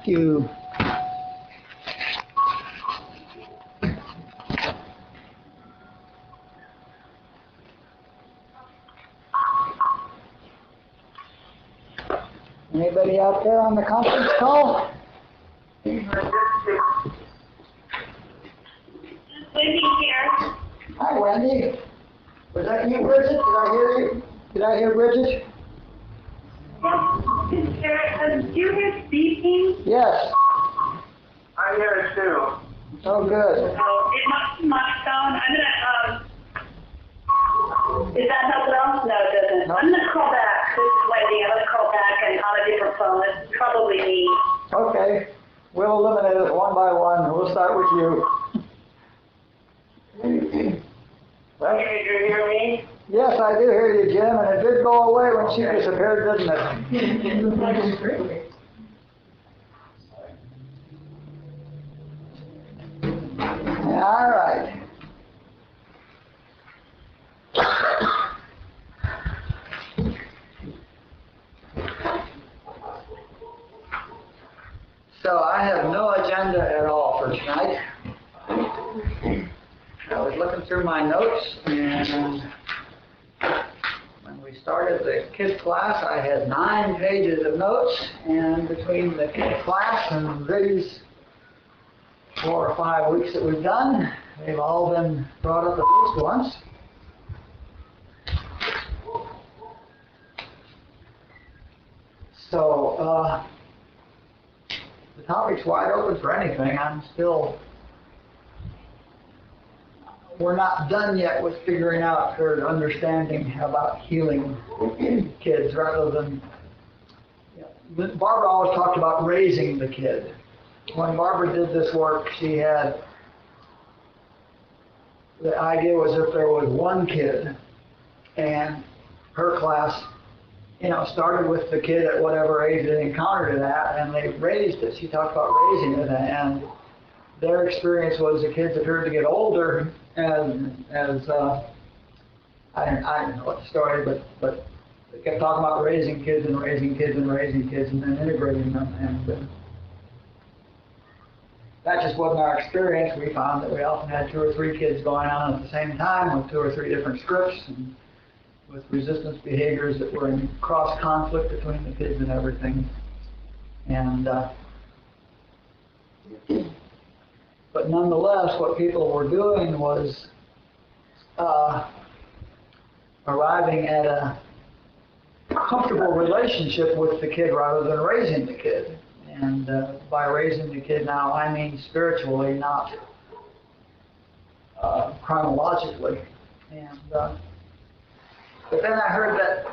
Thank you. Anybody out there on the conference call? Wendy here. Hi, Wendy. Was that you, Bridget? Did I hear you? Did I hear Bridget? Did you hear speaking? Yes. I hear it too. Oh, good. Oh, it must be my phone. I'm gonna, is that help at all? No, it doesn't. No. I'm gonna call back. This is Wendy. I'm gonna call back and on a different phone. It's probably me. Okay. We'll eliminate it one by one. We'll start with you. Well, Did you hear me? yes, I do hear you, Jim, and it did go away when she disappeared, didn't it? All right. So I have no agenda at all for tonight. I was looking through my notes, and when we started the kids class, I had 9 pages of notes, and between the kids class and these 4 or 5 weeks that we've done, they've all been brought up at least once. So, the topic's wide open for anything. We're not done yet with figuring out or understanding about healing kids rather than, Barbara always talked about raising the kid. When Barbara did this work, she had, the idea was if there was one kid and her class, started with the kid at whatever age they encountered it at, and they raised it. She talked about raising it, and their experience was the kids appeared to get older as I don't know what the story, but they kept talking about raising kids and raising kids and raising kids and then integrating them, and that just wasn't our experience. We found that we often had 2 or 3 kids going on at the same time with 2 or 3 different scripts and with resistance behaviors that were in cross conflict between the kids and everything. And but nonetheless, what people were doing was arriving at a comfortable relationship with the kid rather than raising the kid. And by raising the kid now, I mean spiritually, not chronologically. And but then I heard that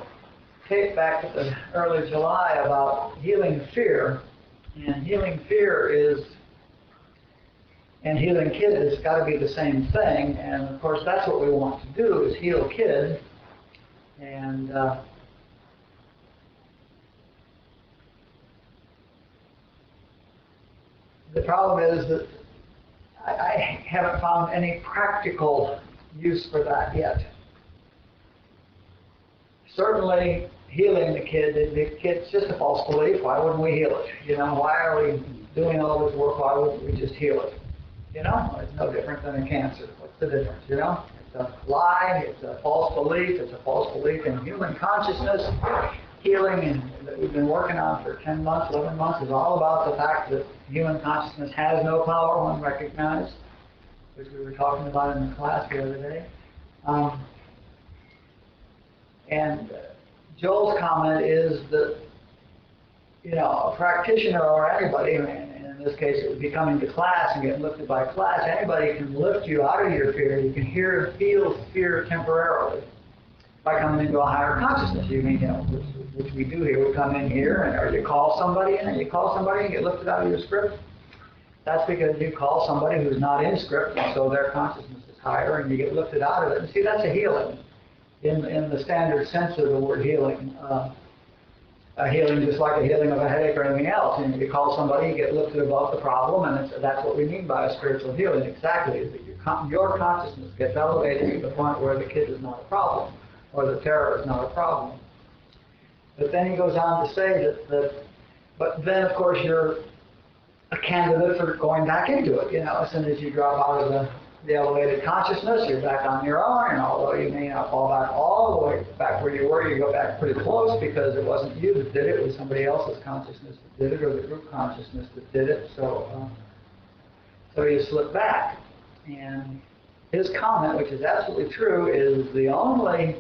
tape back at the early July about healing fear, and healing fear and healing kids has got to be the same thing. And of course, that's what we want to do, is heal kids. And the problem is that I haven't found any practical use for that yet. Certainly, healing the kid's just a false belief. Why wouldn't we heal it? Why are we doing all this work? Why wouldn't we just heal it? It's no different than a cancer. What's the difference? It's a lie, it's a false belief, in human consciousness. Healing that we've been working on for 10 months, 11 months is all about the fact that human consciousness has no power when recognized, which we were talking about in the class the other day. And Joel's comment is that, a practitioner or anybody, and in this case it would be coming to class and getting lifted by class, anybody can lift you out of your fear. You can feel fear temporarily by coming into a higher consciousness. Which we do here. We come in here, or you call somebody, and you get lifted out of your script. That's because you call somebody who's not in script, and so their consciousness is higher, and you get lifted out of it. And see, that's a healing. In the standard sense of the word healing, a healing just like a healing of a headache or anything else. And you call somebody, you get lifted above the problem, and that's what we mean by a spiritual healing exactly, is that your consciousness gets elevated to the point where the kid is not a problem, or the terror is not a problem. But then he goes on to say that but then of course a candidate for going back into it. As soon as you drop out of the elevated consciousness, you're back on your own, and although you may not fall back all the way back where you were, you go back pretty close because it wasn't you that did it, it was somebody else's consciousness that did it, or the group consciousness that did it, so you slip back. And his comment, which is absolutely true, is the only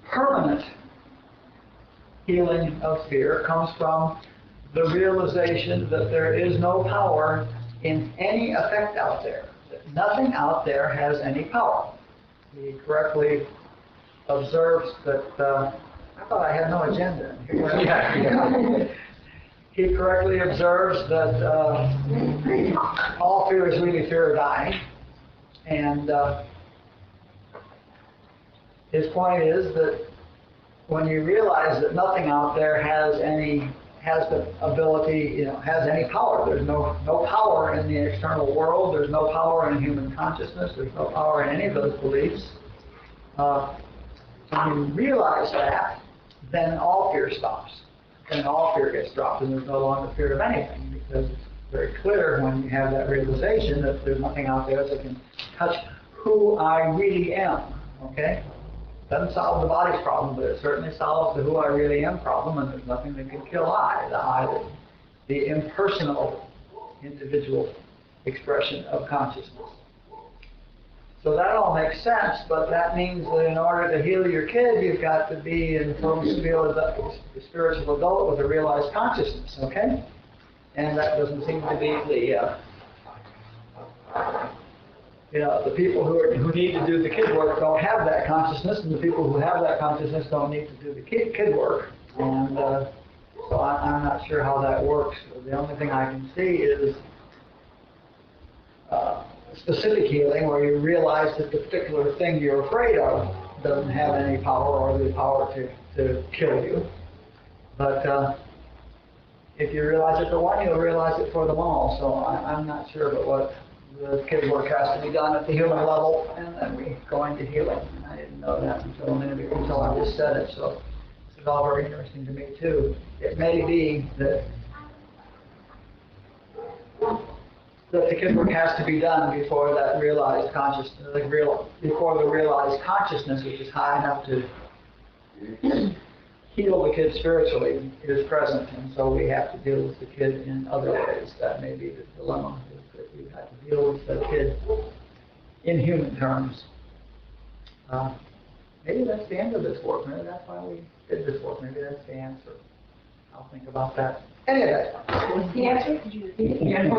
permanent healing of fear comes from the realization that there is no power in any effect out there. That nothing out there has any power. He correctly observes that, I thought I had no agenda. He correctly observes that all fear is really fear of dying. And his point is that when you realize that nothing out there has the ability, has any power. There's no power in the external world. There's no power in human consciousness. There's no power in any of those beliefs. When you realize that, then all fear stops. And all fear gets dropped, and there's no longer fear of anything, because it's very clear when you have that realization that there's nothing out there that can touch who I really am, okay? Doesn't solve the body's problem, but it certainly solves the who I really am problem, and there's nothing that can kill the impersonal individual expression of consciousness. So that all makes sense, but that means that in order to heal your kid, you've got to be in full spiritual adult with a realized consciousness, okay? And that doesn't seem to be the people who need to do the kid work don't have that consciousness, and the people who have that consciousness don't need to do the kid work. And so I'm not sure how that works. The only thing I can see is specific healing, where you realize that the particular thing you're afraid of doesn't have any power or the power to kill you. But if you realize it for one, you'll realize it for them all. So I'm not sure, but what the kid work has to be done at the human level, and then we go into healing. And I didn't know that until I just said it. So it's all very interesting to me too. It may be that the kid work has to be done before that realized consciousness, before the realized consciousness, which is high enough to heal the kid spiritually, is present, and so we have to deal with the kid in other ways. That may be the dilemma, is that we have to deal with the kid in human terms. Maybe that's the end of this work. Maybe that's why we did this work. Maybe that's the answer. I'll think about that. Anyway. What's the answer? Could you repeat it? Yeah.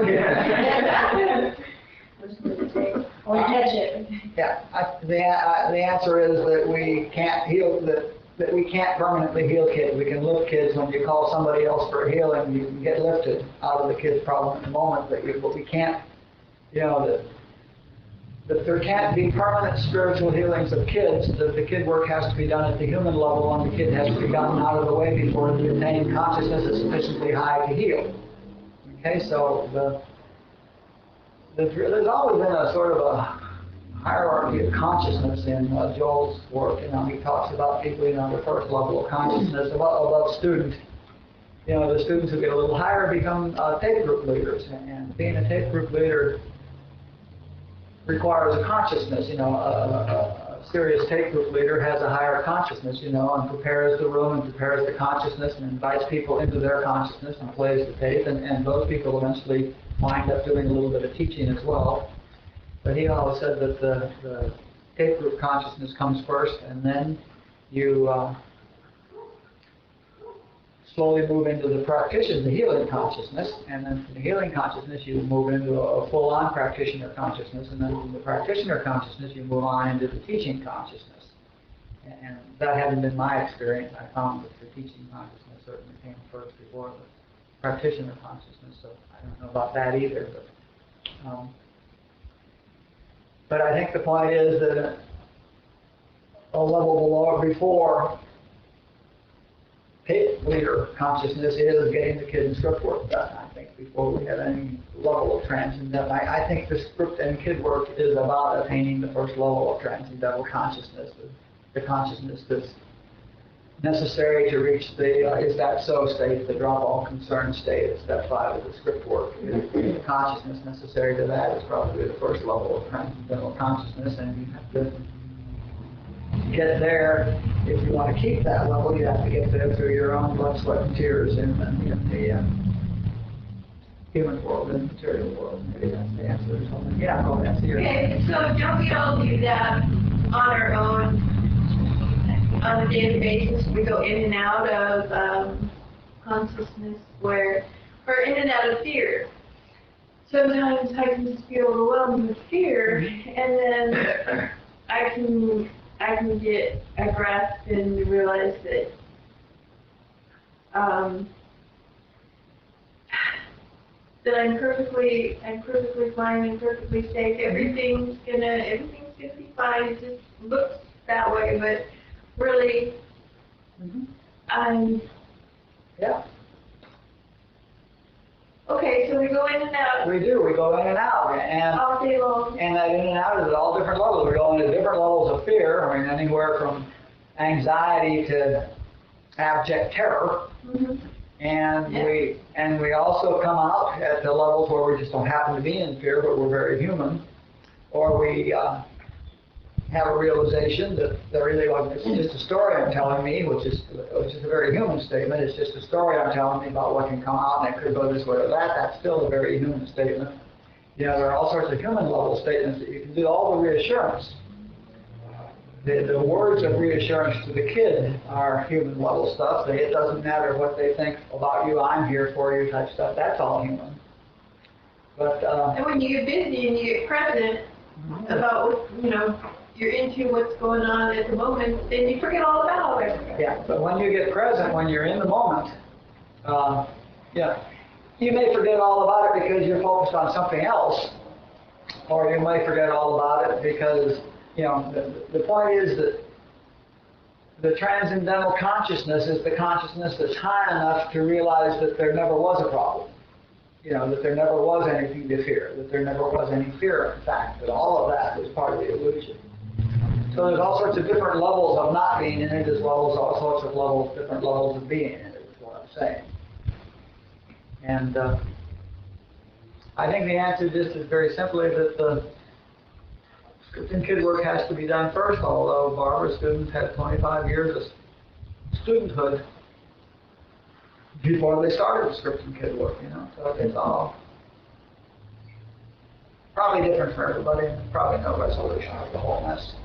Or catch it. Yeah. The answer is that we can't heal, that we can't permanently heal kids. We can lift kids. When you call somebody else for healing, you can get lifted out of the kid's problem in the moment, but we can't, that there can't be permanent spiritual healings of kids, that the kid work has to be done at the human level, and the kid has to be gotten out of the way before the attained consciousness is sufficiently high to heal. Okay, so there's always been a sort of a hierarchy of consciousness in Joel's work. He talks about people, the first level of consciousness, above students. The students who get a little higher become tape group leaders, and being a tape group leader requires a consciousness. A serious tape group leader has a higher consciousness, and prepares the room and prepares the consciousness and invites people into their consciousness and plays the tape, and those people eventually wind up doing a little bit of teaching as well. But he always said that the tape group consciousness comes first, and then you slowly move into the practitioner, the healing consciousness, and then from the healing consciousness you move into a full-on practitioner consciousness, and then from the practitioner consciousness you move on into the teaching consciousness. And that hadn't been my experience. I found that the teaching consciousness certainly came first before the practitioner consciousness, so I don't know about that either. But I think the point is that a level below, before tape leader consciousness, is getting the kid and script work done. I think before we have any level of transcendental, I think the script and kid work is about attaining the first level of transcendental consciousness, the consciousness that's necessary to reach the is that so state, the drop all concern state at step 5 of the script work. The consciousness necessary to that is probably the first level of transcendental consciousness, and you have to get there. If you want to keep that level, you have to get there through your own blood, sweat, and tears in the human world and material world. Maybe that's the answer or something. Yeah, go ahead. Okay, so don't we all do that on our own on a daily basis? We go in and out of consciousness where we're in and out of fear. Sometimes I can just be overwhelmed with fear, and then I can get a grasp and realize that that I'm perfectly fine and perfectly safe. Everything's gonna be fine. It just looks that way, but really, Yeah. Okay, so we go in and out. We do. We go in and out, and All day long. And that in and out is at all different levels. We go into different levels of fear. I mean, anywhere from anxiety to abject terror. And we also come out at the levels where we just don't happen to be in fear, but we're very human, or we have a realization that there really wasn't. It's just a story I'm telling me, which is a very human statement. It's just a story I'm telling me about what can come out, and it could go this way or that. That's still a very human statement. You know, there are all sorts of human level statements that you can do. All the reassurance. The words of reassurance to the kid are human level stuff. It doesn't matter what they think about you, I'm here for you type stuff. That's all human. But And when you get busy and you get present about what, you're into what's going on at the moment, then you forget all about it. yeah, but when you get present, when you're in the moment, you may forget all about it because you're focused on something else, or you may forget all about it because the point is that the transcendental consciousness is the consciousness that's high enough to realize that there never was a problem. That there never was anything to fear, that there never was any fear, in fact, that all of that was part of the illusion. So there's all sorts of different levels of not being in it, as well as all sorts of different levels of being in it, is what I'm saying. And I think the answer to this is very simply that the scripting kid work has to be done first, although Barbara's students had 25 years of studenthood before they started the scripting kid work, so it's all probably different for everybody, and probably no resolution of the whole mess.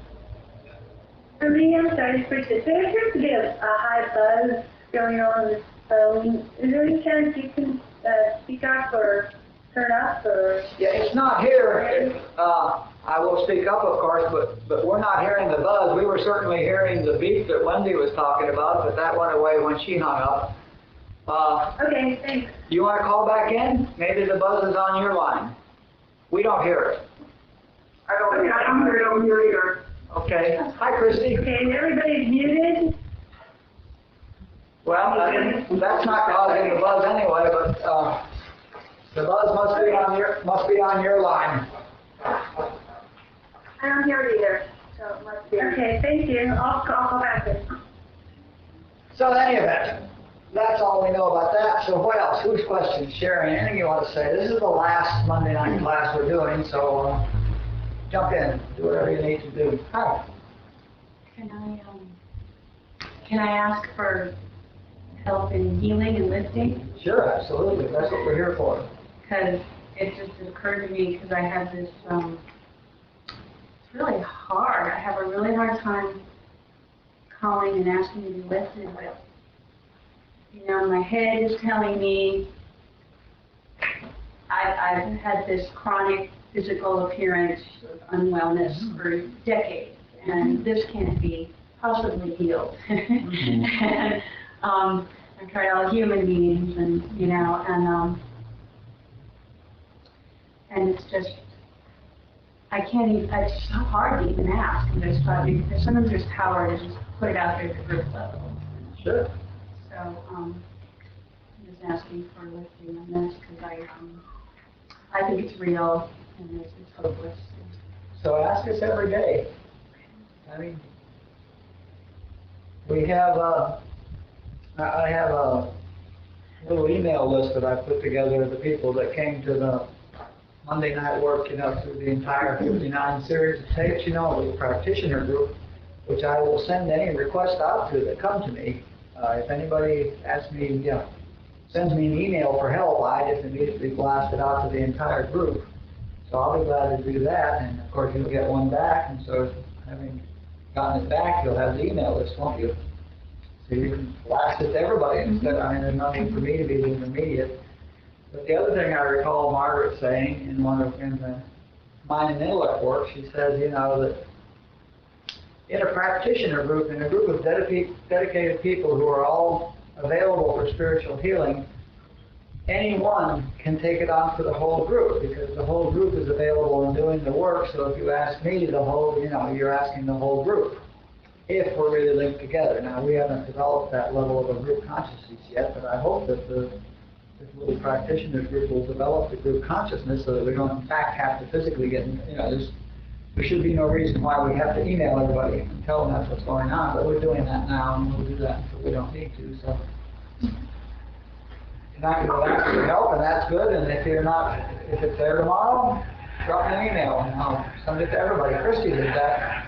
For me, I'm sorry to switch it. There appears to be a high buzz going on this phone. Is there any chance you can speak up or turn up? Or? Yeah, it's not here. I will speak up, of course, but we're not hearing the buzz. We were certainly hearing the beep that Wendy was talking about, but that went away when she hung up. Okay, thanks. You want to call back in? Maybe the buzz is on your line. We don't hear it. I don't hear either. Okay. Hi, Christy. Okay, and everybody's muted? Well, that's not causing the buzz anyway, but the buzz must be on your line. I don't hear it either, so it must be. Okay, thank you. I'll call back in. So in any event, that's all we know about that. So what else? Whose questions? Sharon, anything you want to say? This is the last Monday night class we're doing, so jump in. Do whatever you need to do. Hi. Can I ask for help in healing and lifting? Sure, absolutely. That's what we're here for. Because it just occurred to me because I have this, it's really hard. I have a really hard time calling and asking to be lifted, but my head is telling me I've had this chronic physical appearance of unwellness for decades, and this can't be possibly healed. And I've tried all human beings, and and it's just I can't even. It's so hard to even ask. And there's sometimes there's power to just put it out there at the group level. Sure. So I'm just asking for lifting on this because I think it's real and it's hopeless. So ask us every day. I mean, We have I have a little email list that I put together of the people that came to the Monday night work, through the entire 59 series of tapes, a little practitioner group, which I will send any request out to that come to me. If anybody asks me, sends me an email for help, I just immediately blast it out to the entire group. So I'll be glad to do that, and of course you'll get one back, and so having gotten it back, you'll have the email list, won't you? So you can blast it to everybody instead. There's no need for me to be the intermediate. But the other thing I recall Margaret saying in the Mind and Intellect work, she says, that in a practitioner group, in a group of dedicated people who are all available for spiritual healing, anyone can take it on for the whole group because the whole group is available and doing the work. So if you ask me, you're asking the whole group if we're really linked together. Now, we haven't developed that level of a group consciousness yet, but I hope that this little practitioner group will develop the group consciousness so that we don't, in fact, have to physically get, there should be no reason why we have to email everybody and tell them that's what's going on, but we're doing that now, and we'll do that until we don't need to, so. Tonight we'll ask for help, and that's good, and if it's there tomorrow, drop me an email, and I'll send it to everybody. Christy did that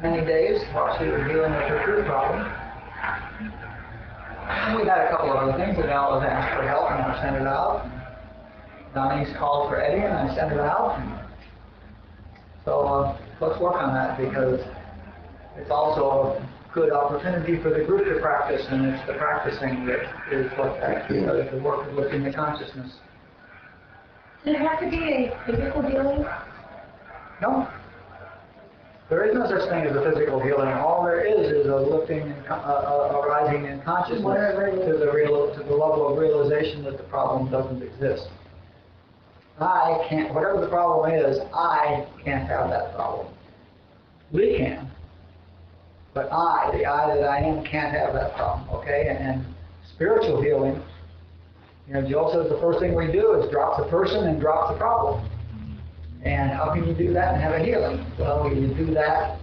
many days while she was dealing with her truth problem. And we had a couple of other things, and Al was asked for help, and I sent it out. Donnie's called for Eddie, and I sent it out. So let's work on that because it's also a good opportunity for the group to practice, and it's the practicing that is what actually does the work of lifting the consciousness. Does it have to be a physical healing? No. There is no such thing as a physical healing. All there is a lifting, a rising in consciousness to the level of realization that the problem doesn't exist. I can't, whatever the problem is, I can't have that problem. We can. But the I that I am, can't have that problem, okay? And spiritual healing, Joel says the first thing we do is drop the person and drop the problem. And how can you do that and have a healing? Well, you do that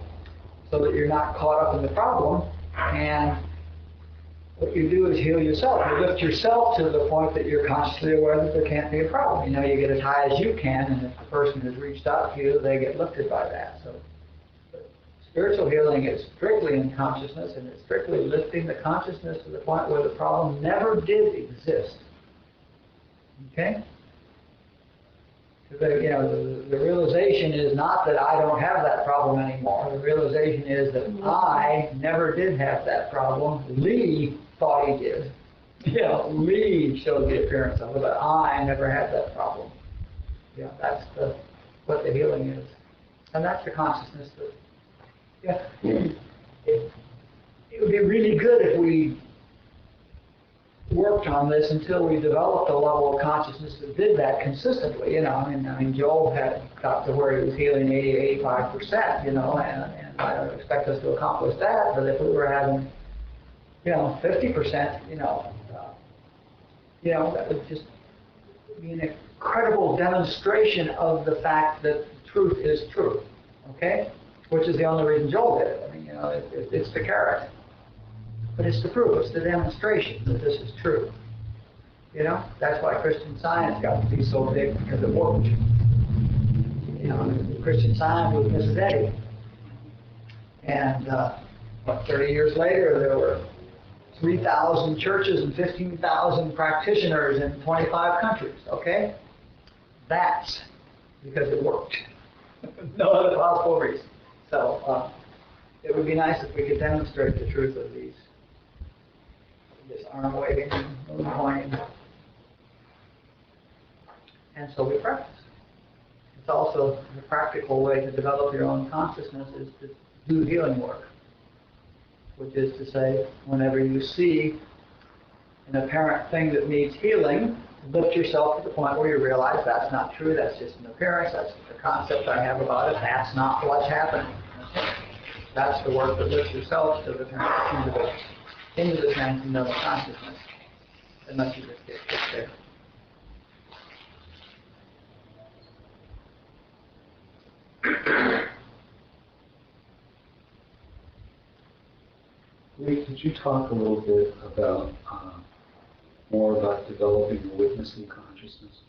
so that you're not caught up in the problem, and what you do is heal yourself. You lift yourself to the point that you're consciously aware that there can't be a problem. You get as high as you can, and if the person has reached out to you, they get lifted by that. So spiritual healing is strictly in consciousness, and it's strictly lifting the consciousness to the point where the problem never did exist. Okay? The realization is not that I don't have that problem anymore. The realization is that I never did have that problem. Lee thought he did. Lee showed the appearance of it, but I never had that problem. That's what the healing is. And that's the consciousness that, it would be really good if we worked on this until we developed a level of consciousness that did that consistently. Joel had got to where he was healing 80-85%, and I don't expect us to accomplish that, but if we were having, 50%, that would just be an incredible demonstration of the fact that truth is truth, okay? Which is the only reason Joel did it. It's the carrot. But it's the proof, it's the demonstration that this is true. That's why Christian Science got to be so big, because it worked. Christian Science was Mrs. Eddy. And 30 years later, there were 3,000 churches and 15,000 practitioners in 25 countries, okay? That's because it worked. No other possible reason. So it would be nice if we could demonstrate the truth of this arm waving and moon pointing. And so we practice. It's also the practical way to develop your own consciousness is to do healing work, which is to say, whenever you see an apparent thing that needs healing, lift yourself to the point where you realize that's not true, that's just an appearance, that's the concept I have about it, that's not what's happening. Okay? That's the work that lifts yourself to into the transcendental consciousness, unless you just get there. Lee, could you talk a little bit about more about developing a witnessing consciousness?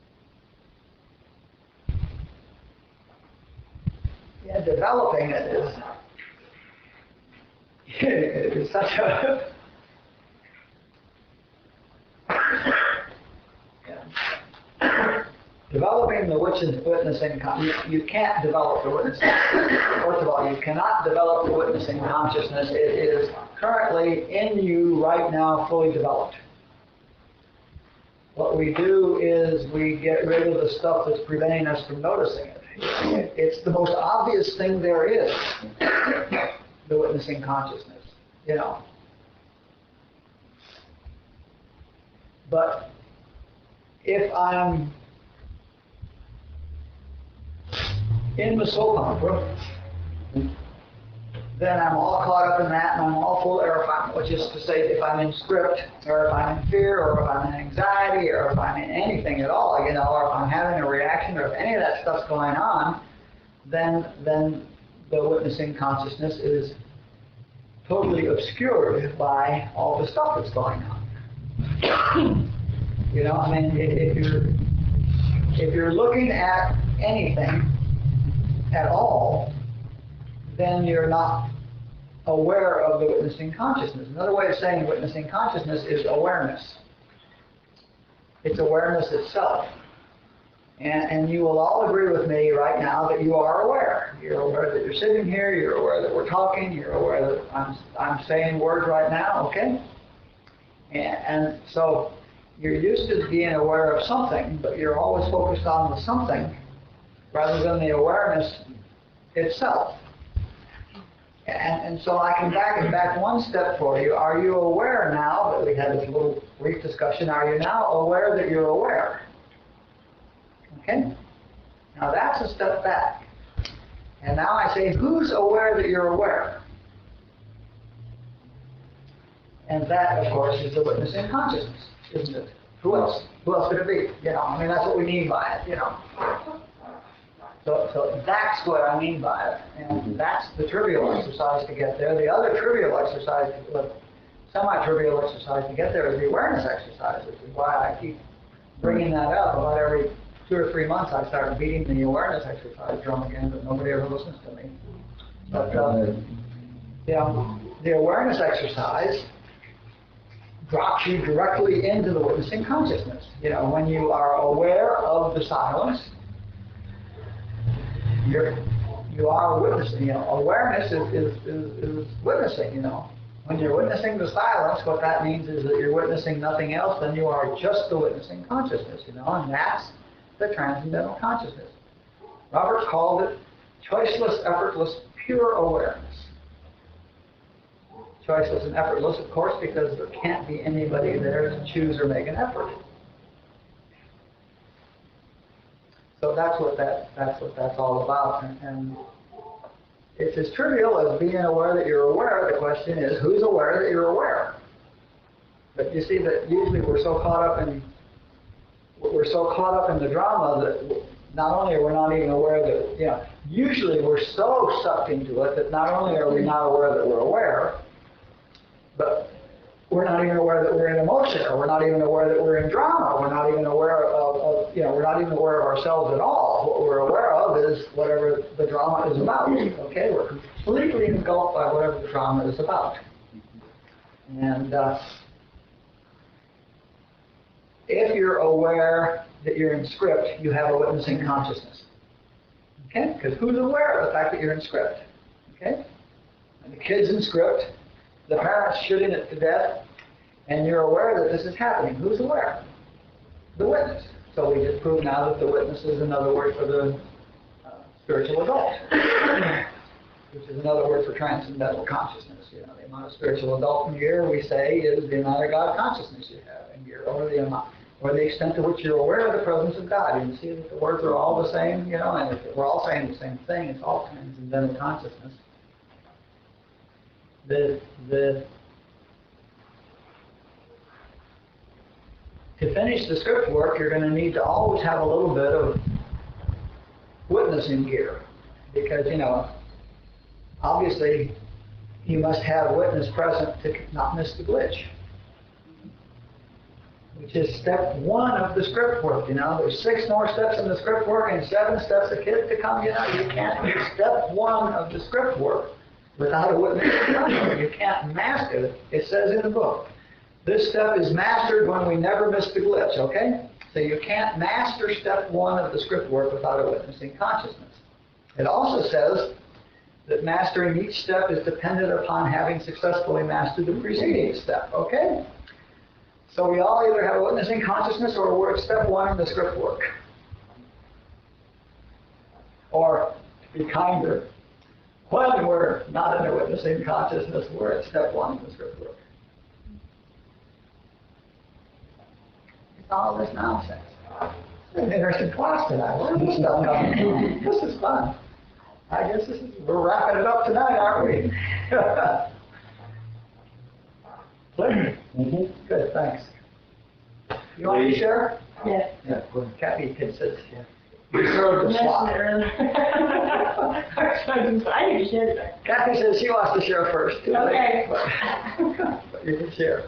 Yeah, developing it is such a developing the witnessing, you can't develop the witnessing. First of all, you cannot develop the witnessing consciousness. It is currently in you right now, fully developed. What we do is we get rid of the stuff that's preventing us from noticing it. It's the most obvious thing there is, the witnessing consciousness, you know. But if I'm in the soap opera, then I'm all caught up in that, and I'm all full, or if I'm, which is to say, if I'm in script, or if I'm in fear, or if I'm in anxiety, or if I'm in anything at all, you know, or if I'm having a reaction, or if any of that stuff's going on, then the witnessing consciousness is totally obscured by all the stuff that's going on. You know, I mean, if you're looking at anything at all, then you're not aware of the witnessing consciousness. Another way of saying witnessing consciousness is awareness. It's awareness itself. And you will all agree with me right now that you are aware. You're aware that you're sitting here, you're aware that we're talking, you're aware that I'm saying words right now, okay? And so you're used to being aware of something, but you're always focused on the something rather than the awareness itself. And so I can back it back one step for you. Are you aware now that we had this little brief discussion? Are you now aware that you're aware? Okay? Now that's a step back. And now I say, who's aware that you're aware? And that, of course, is the witnessing consciousness, isn't it? Who else? Who else could it be? You know, I mean, that's what we mean by it, you know. So that's what I mean by it. And that's the trivial exercise to get there. The other trivial exercise, semi-trivial exercise to get there is the awareness exercise, which is why I keep bringing that up. About every 2 or 3 months I start beating the awareness exercise drum again, but nobody ever listens to me. But the awareness exercise drops you directly into the witnessing consciousness. You know, when you are aware of the silence, you are witnessing. You know, awareness is witnessing. You know, when you're witnessing the silence, what that means is that you're witnessing nothing else than you are just the witnessing consciousness. You know, and that's the transcendental consciousness. Robert called it choiceless, effortless, pure awareness. Choiceless and effortless, of course, because there can't be anybody there to choose or make an effort. So that's what that's all about. And it's as trivial as being aware that you're aware. The question is, who's aware that you're aware? But you see that usually we're so caught up in the drama that not only are we not even aware that, you know, usually we're so sucked into it that not only are we not aware that we're aware, but we're not even aware that we're in emotion, or we're not even aware that we're in drama. We're not even aware of we're not even aware of ourselves at all. What we're aware of is whatever the drama is about. Okay, we're completely engulfed by whatever the drama is about. And if you're aware that you're in script, you have a witnessing consciousness. Okay, because who's aware of the fact that you're in script? Okay, and the kid's in script. The parent's shooting it to death, and you're aware that this is happening. Who's aware? The witness. So we just proved now that the witness is another word for the spiritual adult, which is another word for transcendental consciousness. You know, the amount of spiritual adult in year, we say, is the amount of God consciousness you have in year, or the amount, or the extent to which you're aware of the presence of God. You can see that the words are all the same, you know, and if we're all saying the same thing, it's all transcendental consciousness. To finish the script work, you're going to need to always have a little bit of witnessing gear, because, you know, obviously he must have a witness present to not miss the glitch, which is step 1 of the script work. There's 6 more steps in the script work and 7 steps of kids to come. You can't do step 1 of the script work without a witness. You can't master it. It says in the book, this step is mastered when we never miss the glitch, okay? So you can't master step 1 of the script work without a witnessing consciousness. It also says that mastering each step is dependent upon having successfully mastered the preceding step, okay? So we all either have a witnessing consciousness or we're at step 1 in the script work. Or, to be kinder, when we're not in a witnessing consciousness, we're at step 1 in the script work. It's all this nonsense. It's an interesting class tonight. Where's this stuff coming from? This is fun. I guess we're wrapping it up tonight, aren't we? Clear? Good, thanks. You want to share? Yes. Yeah, well, Kathy says, yeah. You served the slot. I need to share that. Kathy says she wants to share first. Too Okay. But you can share.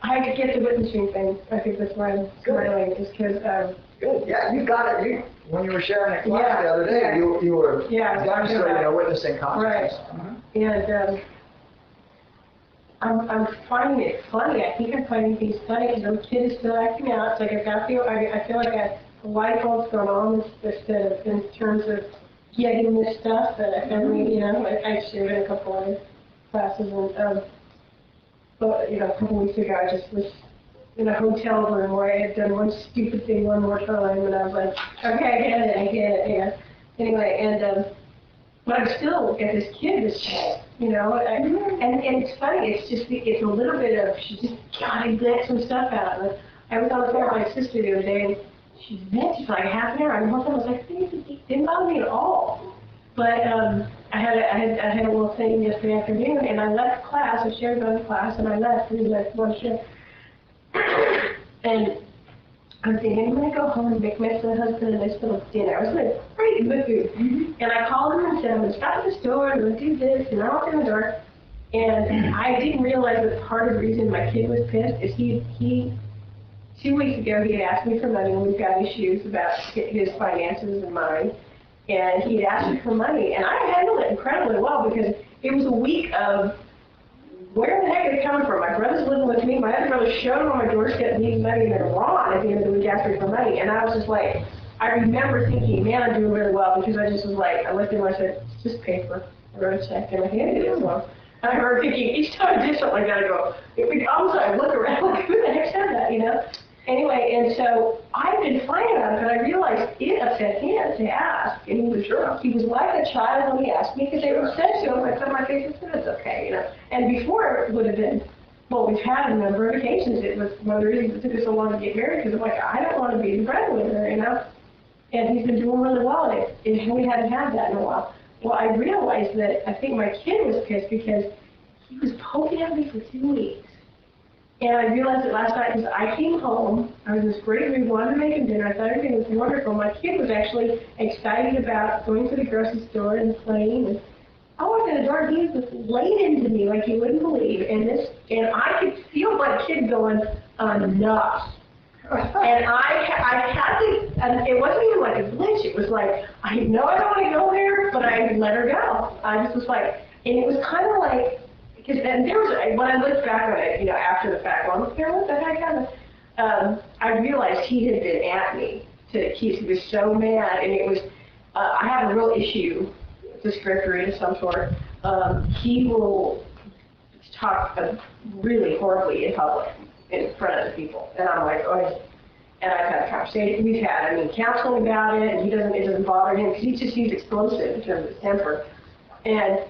I could get the witnessing thing. I think that's why I'm smiling, just because. Good. Yeah, you got it. When you were sharing a class the other day, you were demonstrating a witnessing consciousness. Right. And I'm finding it funny. I think I'm finding things funny because I'm kid is still acting out. It's like I feel like a light bulb's going on in terms of getting this stuff. I shared in a couple of classes, and but a couple weeks ago, I just was in a hotel room where I had done one stupid thing one more time, and I was like, okay, I get it, yeah. Anyway, and but I'm still at this kid, and it's funny, it's a little bit of, she just gotta get some stuff out. And I was on the phone with my sister the other day, and she's for like half an hour, and the whole time I was like, it didn't bother me at all. But I had a little thing yesterday afternoon, and I left class. I shared my class, and I left. And like one shift, and I'm thinking I'm gonna go home and make my husband a nice little dinner. I was in a great mood, and I called him and said I'm gonna stop at the store and I'm gonna do this, and I walked in the door, and I didn't realize that part of the reason my kid was pissed is he 2 weeks ago he had asked me for money, and we've got issues about his finances and mine. And he had asked me for money, and I handled it incredibly well because it was a week of where the heck is it coming from? My brother's living with me. My other brother showed up on my doorstep needing money, and they're wrong at the end of the week asking for money. And I was just like, I remember thinking, man, I'm doing really well because I just was like, I looked at him and I said, it's just paper. I wrote a check and I handed it to him. And I remember thinking, each time I did something like that, I go, I look around, like, who the heck said that, Anyway, and so I've been fighting about it, but I realized it upset him to ask, and he was like a child when he asked me because they were upset to him. I put my face and said, it's okay, And before it would have been, well, we've had a number of occasions. It was one of the reasons it took us so long to get married because I'm like, I don't want to be the breadwinner, And he's been doing really well, and we hadn't had that in a while. Well, I realized that I think my kid was pissed because he was poking at me for 2 weeks. And I realized it last night because I came home, I was in this great mood, wanted to make him dinner, I thought everything was wonderful. My kid was actually excited about going to the grocery store and playing. And I walked in the door, he was laid into me like you wouldn't believe. And I could feel my kid going, enough. And I had to, and it wasn't even like a glitch, it was like, I know I don't want to go there, but I let her go. I just was like, and it was kind of like, and there was, when I looked back on it, after the fact, well, what the heck happened? I realized he had been at me. He was so mad, and it was, I have a real issue, the script read of some sort. He will talk really horribly in public, in front of the people, and I'm like, oh. And I've had a conversation, we've had, counseling about it, and it doesn't bother him, because he's explosive in terms of his temper. And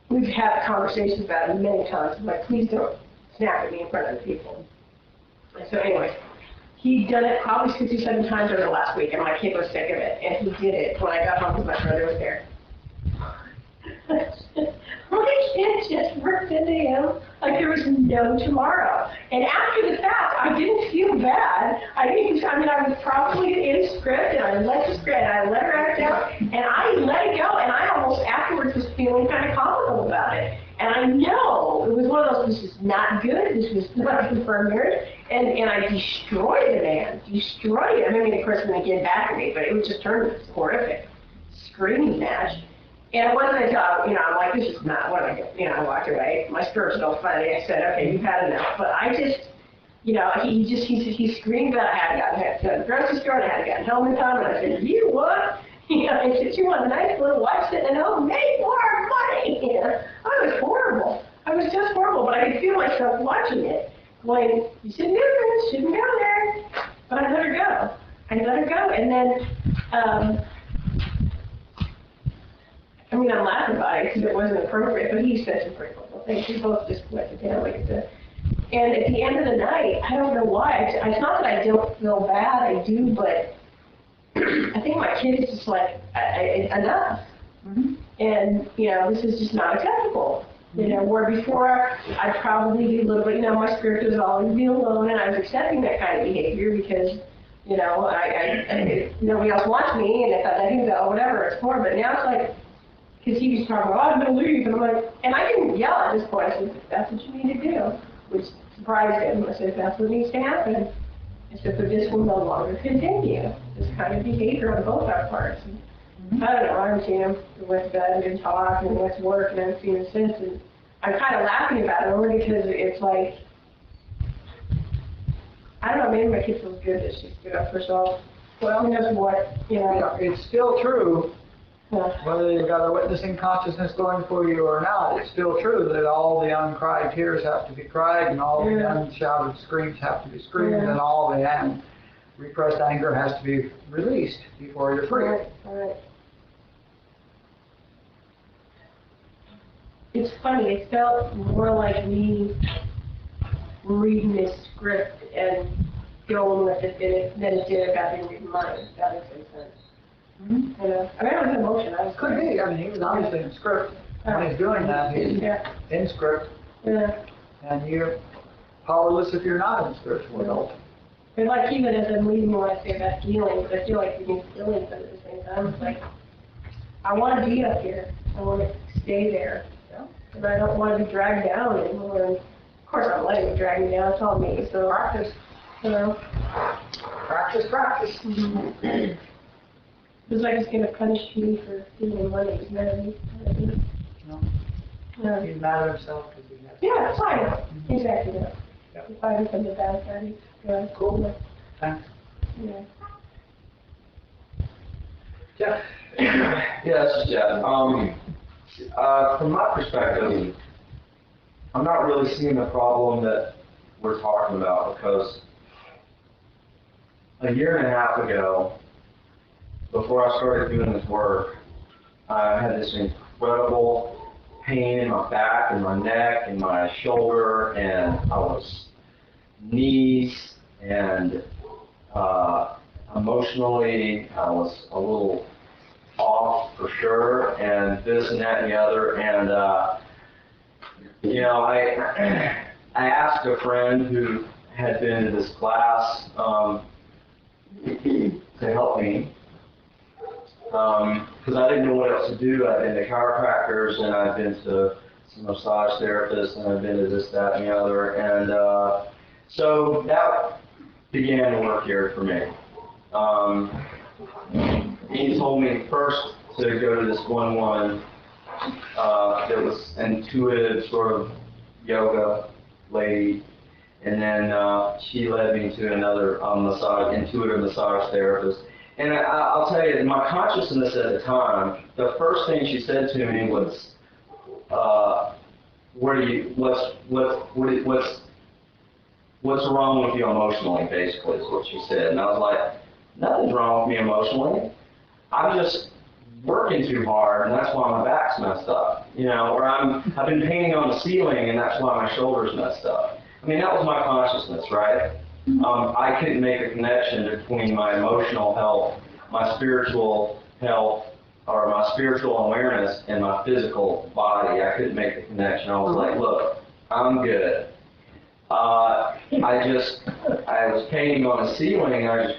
we've had conversations about it many times. I'm like, please don't snap at me in front of the people. So anyway, he'd done it probably 6 or 7 times over the last week, and my kid was sick of it. And he did it when I got home because my brother was there. My kid just worked into him like there was no tomorrow. And after the fact, I didn't feel bad. I was probably in a script, and I let the script, and I let her act out, and I let it go, and I almost afterwards was feeling feeling kind of comical about it. And I know it was one of those, this is not good, this was not good for our marriage, and I destroyed the man, destroyed him. I mean, of course, when he came back at me, but it was just turned horrific, screaming match. And it wasn't until, I'm like, this is not what I do. I walked away. My spiritual funny. I said, okay, you've had enough. But I just, he screamed that I had to go to the grocery store and I had to get a helmet on. And I said, you what? I said, you want a nice little wife sitting at home, make more money. I was horrible. I was just horrible. But I could feel myself watching it, going, you shouldn't do this, shouldn't go there. But I let her go. And then, I'm laughing about it because it wasn't appropriate, but he said some pretty cool things. We both just went to town, like I said. And at the end of the night, I don't know why. It's not that I don't feel bad, I do, but I think my kid is just like, enough. Mm-hmm. And, this is just not acceptable. Where before I'd probably be a little bit, my spirit was always be alone, and I was accepting that kind of behavior because, I nobody else wants me, and if I let him go, whatever it's for. But now it's like, because he was talking about, I'm going to leave, and I'm like, and I didn't yell at this point. I said, that's what you need to do, which surprised him. I said, that's what needs to happen. I said, but this will no longer continue, this kind of behavior on both our parts. And I don't know, I haven't seen him. We went to bed and didn't talk, and we went to work, and I haven't seen him since. And I'm kind of laughing about it only because it's like, I don't know, maybe my kid feels good that she stood up for herself. Well, who knows what, It's still true. Yeah. Whether you've got a witnessing consciousness going for you or not, it's still true that all the uncried tears have to be cried and all the unshouted screams have to be screamed and all the repressed anger has to be released before you're free. Right. It's funny, it felt more like me reading this script and going with it than it did about him reading mine, if that makes any sense. Mm-hmm. I was in motion. Could be. He was obviously in script. When he's doing that, he's in script. Yeah. And you're powerless if you're not in spiritual adult. But like even as I'm reading more, I say about healing, but I feel like we need healing, but at the same time, it's like, I want to be up here. I want to stay there. Because I don't want to be dragged down anymore. And of course, I'm letting it drag me down. It's all me. So practice. Practice. Mm-hmm. It's like it's going to punish me for stealing money. Isn't that what I mean? No. He's mad at himself because he has. Yeah, it's fine. Mm-hmm. Exactly. Yeah. If I become the bad guy, cool. Thanks. Yeah. Jeff. Yeah, this is Jeff. From my perspective, I'm not really seeing the problem that we're talking about because a year and a half ago, before I started doing this work, I had this incredible pain in my back and my neck and my shoulder, and I was knees, and emotionally I was a little off for sure, and this and that and the other, and I asked a friend who had been to this class to help me. Because I didn't know what else to do. I've been to chiropractors, and I've been to some massage therapists, and I've been to this, that, and the other. And so that began to work here for me. He told me first to go to this one woman that was intuitive sort of yoga lady, and then she led me to another intuitive massage therapist. And I'll tell you, in my consciousness at the time, the first thing she said to me was, what's wrong with you emotionally, basically, is what she said. And I was like, nothing's wrong with me emotionally. I'm just working too hard, and that's why my back's messed up. Or I've been painting on the ceiling, and that's why my shoulder's messed up. I mean, that was my consciousness, right? I couldn't make a connection between my emotional health, my spiritual health, or my spiritual awareness, and my physical body. I couldn't make the connection. I was like, look, I'm good. I was painting on the ceiling. I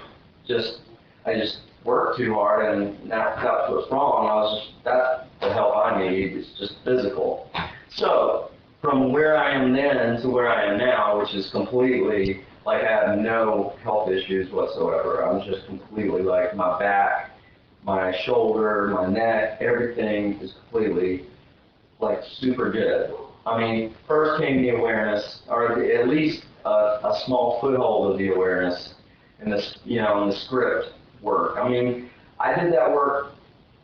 just worked too hard, and that's what's wrong. That's the help I need. It's just from where I am then to where I am now, which is completely, like, I have no health issues whatsoever. I'm just completely, like, my back, my shoulder, my neck, everything is completely, like, super good. I mean, first came the awareness, or at least a small foothold of the awareness in this, in the script work. I mean, I did that work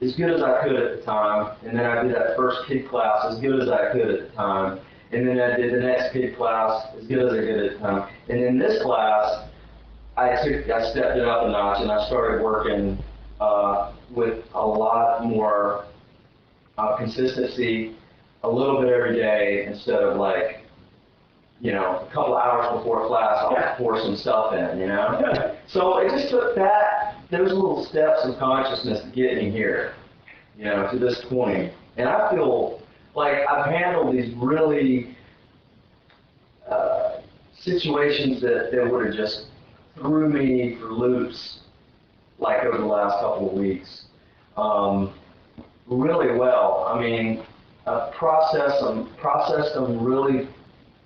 as good as I could at the time, and then I did that first kid class as good as I could at the time, and then I did the next kid class as good as I could at the time. And in this class, I stepped it up a notch, and I started working with a lot more consistency, a little bit every day, instead of like, a couple hours before class, I'll pour some stuff in, So it just took those little steps of consciousness to get me here, to this point. And I feel like I've handled these really situations that would have just threw me for loops, like over the last couple of weeks, really well. I mean, I've processed them really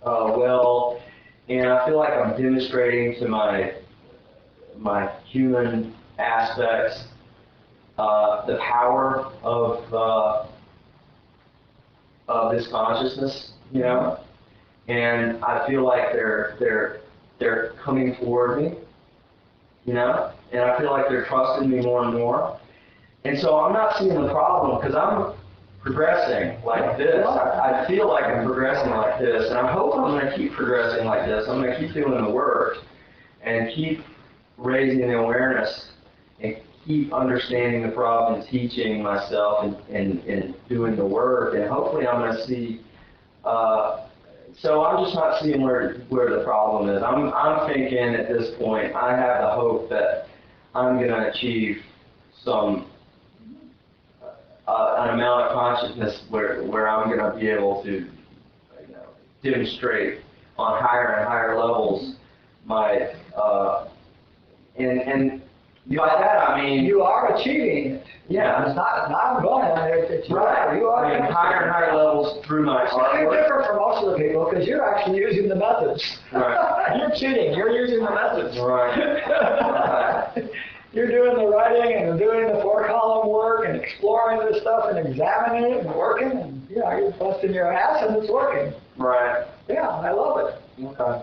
well, and I feel like I'm demonstrating to my human aspects the power of this consciousness, and I feel like they're coming toward me, and I feel like they're trusting me more and more, and so I'm not seeing the problem because I'm progressing like this. I feel like I'm progressing like this, and I hope I'm going to keep progressing like this. I'm going to keep doing the work and keep raising the awareness and keep understanding the problem and teaching myself and doing the work, and hopefully I'm going to see. So I'm just not seeing where the problem is. I'm thinking at this point I have the hope that I'm going to achieve some an amount of consciousness where I'm going to be able to demonstrate on higher and higher levels my and by that I mean you are achieving it. Yeah, it's not going. It's right. You are higher and higher levels through my artwork. You're different from most of the people because you're actually using the methods. Right. You're cheating. You're using the methods. Right. You're doing the writing and doing the 4-column work and exploring this stuff and examining it and working, and you're busting your ass and it's working. Right. Yeah, I love it. Okay.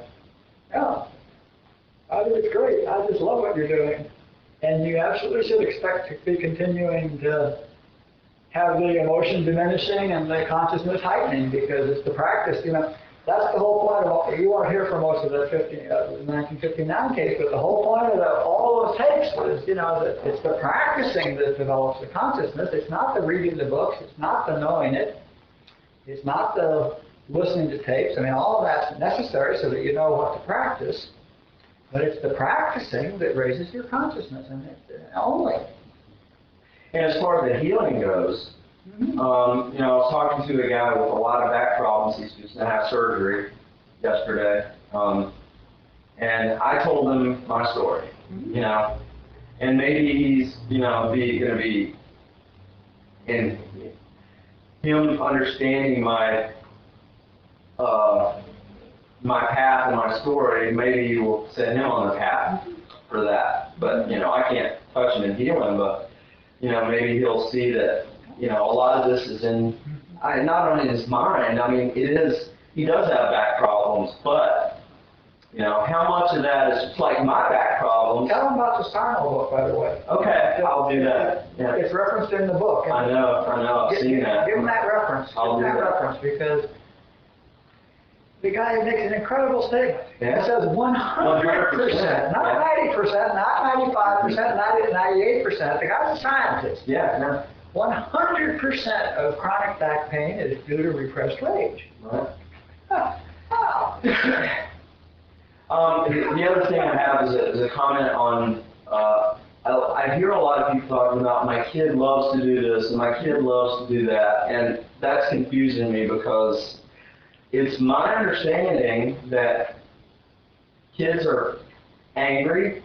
Yeah. I think it's great. I just love what you're doing. And you absolutely should expect to be continuing to have the emotion diminishing and the consciousness heightening, because it's the practice, That's the whole point of you weren't here for most of the 1959 case, but the whole point of all those tapes was, that it's the practicing that develops the consciousness. It's not the reading the books. It's not the knowing it. It's not the listening to tapes. I mean, all of that's necessary so that you know what to practice. But it's the practicing that raises your consciousness, and only. And as far as the healing goes, I was talking to a guy with a lot of back problems. He's just going to have surgery yesterday. And I told him my story, and maybe he's, going to be in him understanding my path and my story. Maybe he will set him on the path for that. But, I can't touch him and heal him, but, maybe he'll see that, a lot of this is not only in his mind. I mean, he does have back problems, but, how much of that is just like my back problems. Tell him about the Sarno book, by the way. Okay, I'll do that. Yeah. It's referenced in the book. I know, I've seen that. Give him that reference. Because the guy makes an incredible statement. Yeah. It says 100%, not 90%, not 95%, not 98%. The guy's a scientist. Yeah. 100% of chronic back pain is due to repressed rage. Right. Wow. The other thing I have is a comment on, I hear a lot of people talking about my kid loves to do this and my kid loves to do that, and that's confusing me because it's my understanding that kids are angry,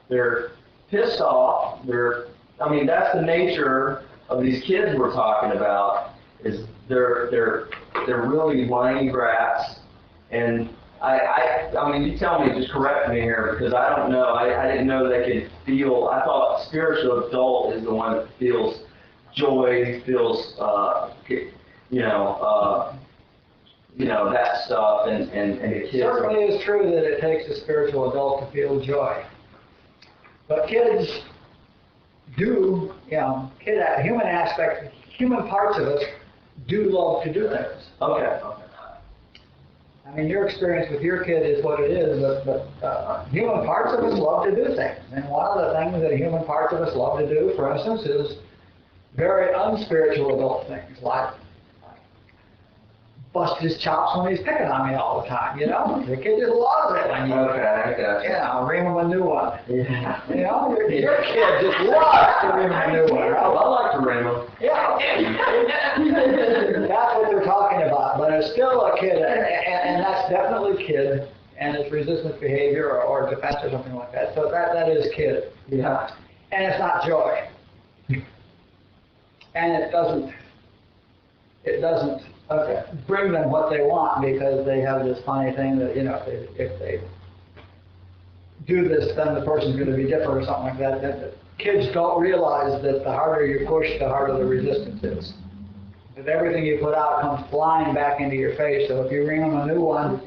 they're pissed off, that's the nature of these kids we're talking about, is they're they're really whiny brats. And I mean, you tell me, just correct me here, because I don't know. I didn't know they could feel. I thought spiritual adult is the one that feels joy, feels, that stuff, and the It kids. certainly is true that it takes a spiritual adult to feel joy. But kids do, human aspects, human parts of us do love to do things. Okay. I mean, your experience with your kid is what it is, but human parts of us love to do things. And one of the things that human parts of us love to do, for instance, is very unspiritual adult things, like bust his chops when he's picking on me all the time, The kid just loves it when you, Okay, I got you. ream him a new one. Yeah. Your kid just loves to ream him a new one, right? I like to ring them. Yeah. That's what they're talking about, but it's still a kid, and that's definitely kid, and it's resistance behavior or defense or something like that. So that is kid. Yeah. And it's not joy. And it doesn't bring them what they want, because they have this funny thing that, if they do this, then the person's going to be different or something like that. That kids don't realize that the harder you push, the harder the resistance is. That everything you put out comes flying back into your face. So if you ring them a new one,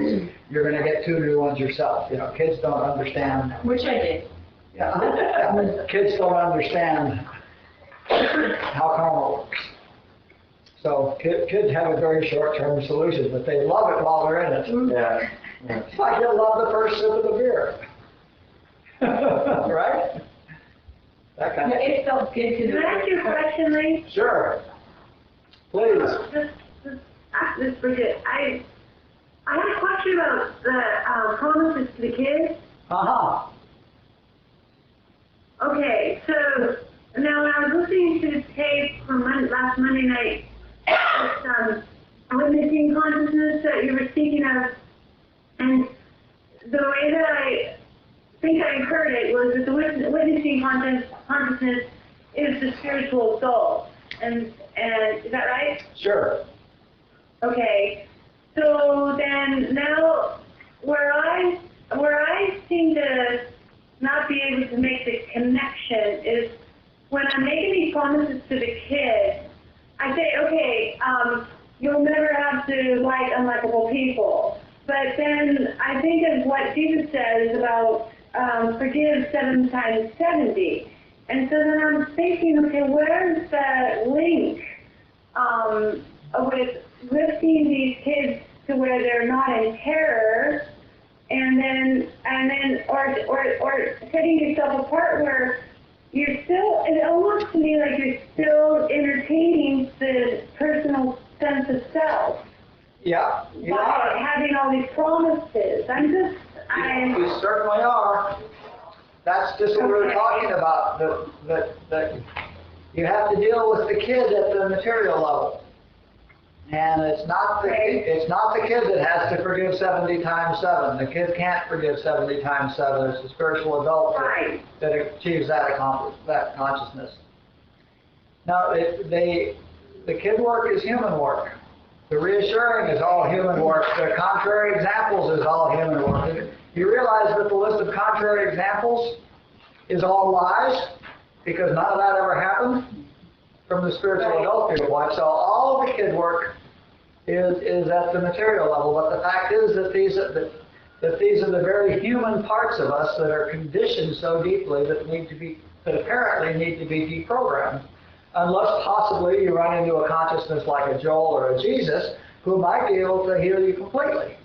you're going to get 2 new ones yourself. Kids don't understand. Which I did. Yeah, kids don't understand how karma works. So kids have a very short-term solution, but they love it while they're in it. Yeah. It's like they love the first sip of the beer. Right? That kind of thing. It felt good to Can I ask you a question, Lee? Sure. Please. Just ask this, Bridget. I had a question about the promises to the kids. Uh-huh. Okay, so now when I was listening to the tape from last Monday night, this witnessing consciousness that you were speaking of, and the way that I think I heard it was that the witnessing consciousness is the spiritual soul. And is that right? Sure. Okay. So then now where I seem to not be able to make the connection is when I'm making these promises to the kid, I say, okay, you'll never have to like unlikable people. But then I think of what Jesus says about forgive 7 times 70. And so then I'm thinking, okay, where's the link with lifting these kids to where they're not in terror, and then or setting yourself apart where you're still, it almost to me like you're still entertaining the personal sense of self. Yeah. You By are. having all these promises. You certainly are. That's just what we were talking about, that you have to deal with the kid at the material level. And it's not the kid that has to forgive 70 times 7. The kid can't forgive 70 times 7. It's the spiritual adult that achieves that consciousness. Now, the kid work is human work. The reassuring is all human work. The contrary examples is all human work. You realize that the list of contrary examples is all lies, because none of that ever happened from the spiritual adult viewpoint. So all of the kid work is at the material level. But the fact is that these are the very human parts of us that are conditioned so deeply that apparently need to be deprogrammed. Unless possibly you run into a consciousness like a Joel or a Jesus, who might be able to heal you completely.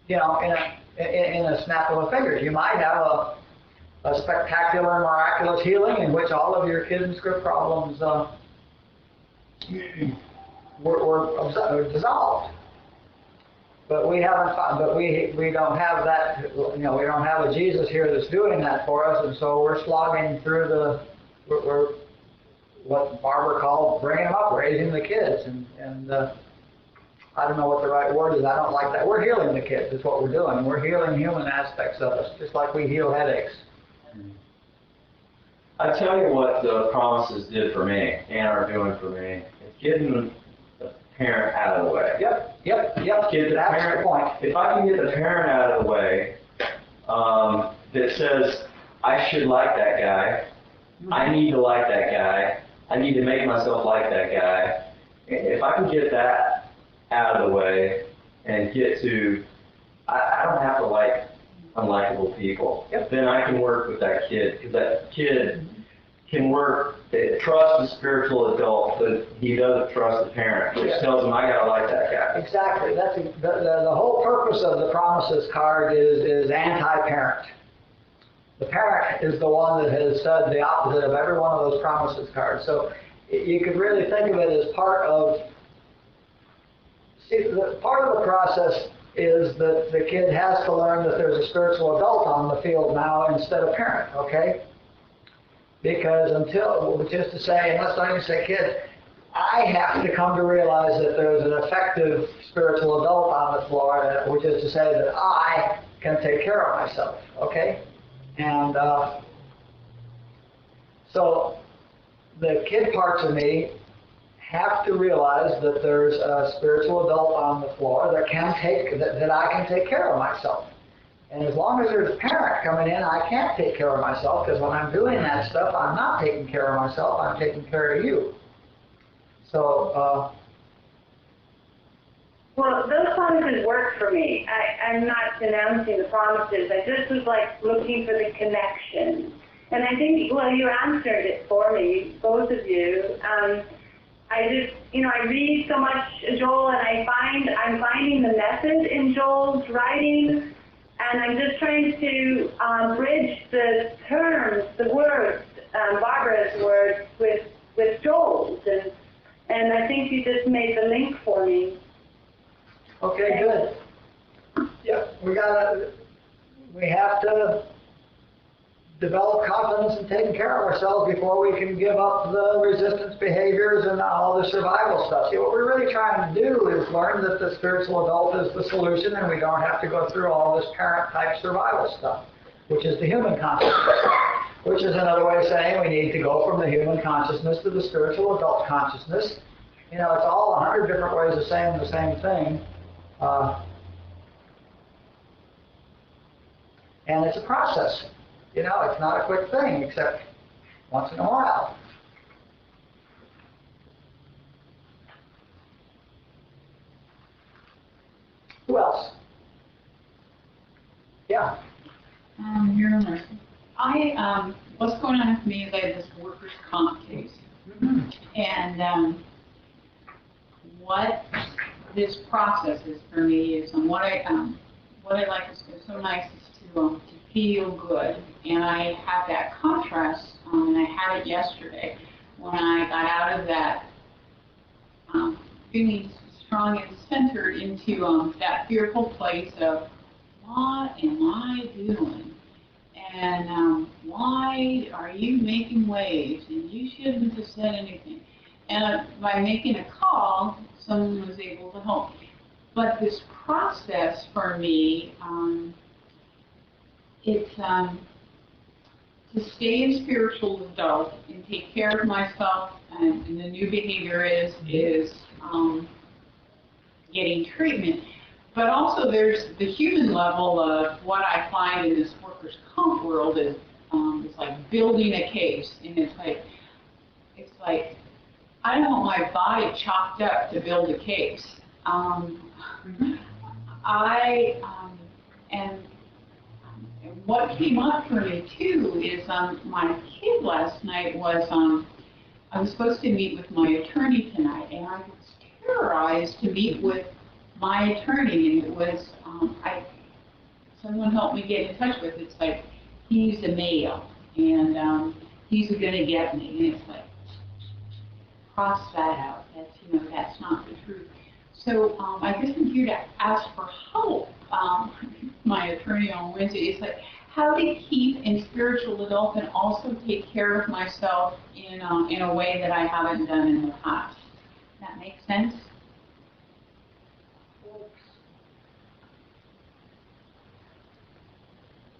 In a snap of a finger. You might have a spectacular, miraculous healing in which all of your kid and script problems were dissolved. But we haven't. But we don't have that. We don't have a Jesus here that's doing that for us, and so we're slogging through we're what Barbara called bringing them up, raising the kids, and I don't know what the right word is. I don't like that. We're healing the kids. That's what we're doing. We're healing human aspects of us, just like we heal headaches. I tell you what the promises did for me and are doing for me. It's getting parent out of the way. Yep, Get the that's the parent, point. if I can get the parent out of the way, that says, I should like that guy, I need to like that guy, I need to make myself like that guy. If I can get that out of the way and get to, I don't have to like unlikable people. Yep. Then I can work with that kid, because that kid can trust the spiritual adult, but he doesn't trust the parent, which tells him I gotta like that guy. Exactly. That's the whole purpose of the promises card is anti-parent. The parent is the one that has said the opposite of every one of those promises cards. So you could really think of it as part of the process is that the kid has to learn that there's a spiritual adult on the field now instead of parent, okay? Because which is to say, and let's not even say kid, I have to come to realize that there's an effective spiritual adult on the floor, which is to say that I can take care of myself, okay? And so the kid parts of me have to realize that there's a spiritual adult on the floor that I can take care of myself. And as long as there's a parent coming in, I can't take care of myself, because when I'm doing that stuff, I'm not taking care of myself, I'm taking care of you. So, Well, those promises work for me. I'm not denouncing the promises. I just was like looking for the connection. And I think, well, you answered it for me, both of you. I just, I read so much Joel, and I'm finding the method in Joel's writing, and I'm just trying to bridge the terms, the words, Barbara's words with Joel's, and I think you just made the link for me. okay, good. Yeah, we have to develop confidence in taking care of ourselves before we can give up the resistance behaviors and all the survival stuff. See, what we're really trying to do is learn that the spiritual adult is the solution, and we don't have to go through all this parent-type survival stuff, which is the human consciousness, which is another way of saying we need to go from the human consciousness to the spiritual adult consciousness. It's all 100 different ways of saying the same thing. And it's a process. It's not a quick thing, except once in a while. Who else? Yeah. You're a nurse. What's going on with me is I have this workers' comp case. Mm-hmm. And what this process is for me is, what I like is so nice is to feel good, and I have that contrast, and I had it yesterday when I got out of that feeling strong and centered into that fearful place of what am I doing, and why are you making waves, and you shouldn't have said anything. And by making a call, someone was able to help. But this process for me, it's to stay in spiritual adult and take care of myself, and the new behavior is getting treatment. But also there's the human level of what I find in this workers' comp world is it's like building a case, and it's like I don't want my body chopped up to build a case. And what came up for me too is my kid last night was I was supposed to meet with my attorney tonight, and I was terrorized to meet with my attorney, and it was someone helped me get in touch with. It's like he's a male, and he's gonna get me, and it's like cross that out. That's not the truth. So I just need you to ask for help. My attorney on Wednesday, it's like how to keep in spiritual adult and also take care of myself in a way that I haven't done in the past. Does that make sense?